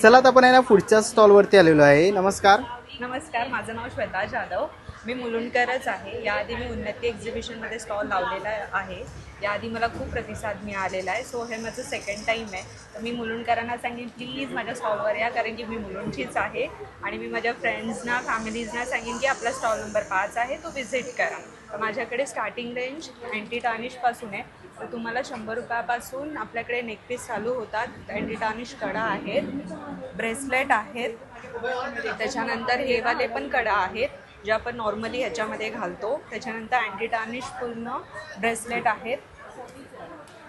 चला आता आपण आहे ना पुढच्या स्टॉलवरती आलेलो आहे. नमस्कार. नमस्कार, माझं नाव श्वेता जाधव. मी मुलुंडकरच आहे. याआधी मी उन्नती एक्झिबिशनमध्ये स्टॉल लावलेला आहे. याआधी मला खूप प्रतिसाद मिळालेला आहे. सो हे माझं सेकंड टाईम आहे. तर मी मुलुंडकरांना सांगेन प्लीज माझ्या स्टॉलवर या, कारण की मी मुलुंडचीच आहे. आणि मी माझ्या फ्रेंड्सना फॅमिलीजना सांगेन की आपला स्टॉल नंबर 5 आहे, तो व्हिजिट करा. तर माझ्याकडे स्टार्टिंग रेंज अँटी टार्निशपासून आहे. तर तुम्हाला 100 रुपयापासून आपल्याकडे नेकपीस चालू होतात. अँटी टार्निश कडा आहेत, ब्रेसलेट आहेत, त्याच्यानंतर हे वाले पण कडा आहेत जे आपण नॉर्मली ह्याच्यामध्ये घालतो. त्याच्यानंतर अँटी टार्निश पूर्ण ब्रेसलेट आहेत.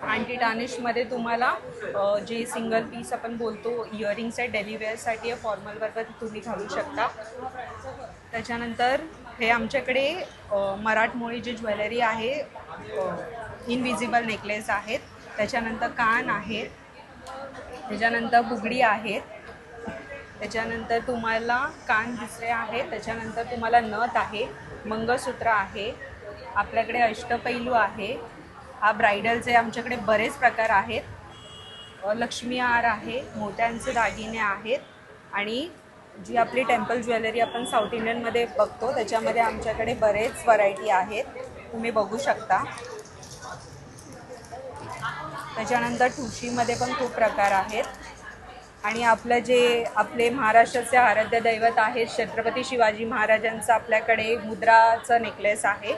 अँटी टार्निशमध्ये तुम्हाला जे सिंगल पीस आपण बोलतो इयरिंग्स आहे, डेली वेअरसाठी फॉर्मलवर तुम्ही घालू शकता. त्याच्यानंतर हे आमच्याकडे मराठमोळी जी ज्वेलरी आहे, इनविजिबल नेकलेस आहेत. त्याच्यानंतर कान आहेत, त्याच्यानंतर बुगडी आहेत, त्याच्यानंतर तुम्हाला कान दुसरे आहेत, त्याच्यानंतर तुम्हाला नथ आहे, मंगळसूत्र आहे, आपल्याकडे अष्टपैलू आहे. हा ब्रायडलचे आमच्याकडे बरेच प्रकार आहेत. लक्ष्मी हार आहे, मोत्यांचे दागिने आहेत. आणि जी आपली टेम्पल ज्वेलरी आपण साऊथ इंडियनमध्ये बघतो त्याच्यामध्ये आमच्याकडे बरेच व्हरायटी आहेत, तुम्ही बघू शकता. त्याच्यानंतर ठुशीमध्ये पण खूप प्रकार आहेत. आणि आपलं जे आपले महाराष्ट्राचे आराध्य दैवत आहे छत्रपती शिवाजी महाराजांचं आपल्याकडे मुद्राचं नेकलेस आहे.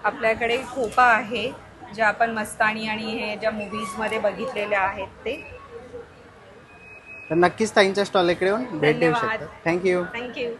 आपल्याकडे खोपा आहे, जे आपण मस्तानी आणि हे ज्या मूवीजमध्ये बघितलेले आहेत ते. तर नक्कीच ताईंच्या स्टॉलकडे येऊन भेट देऊ शकता. थँक्यू. थँक्यू.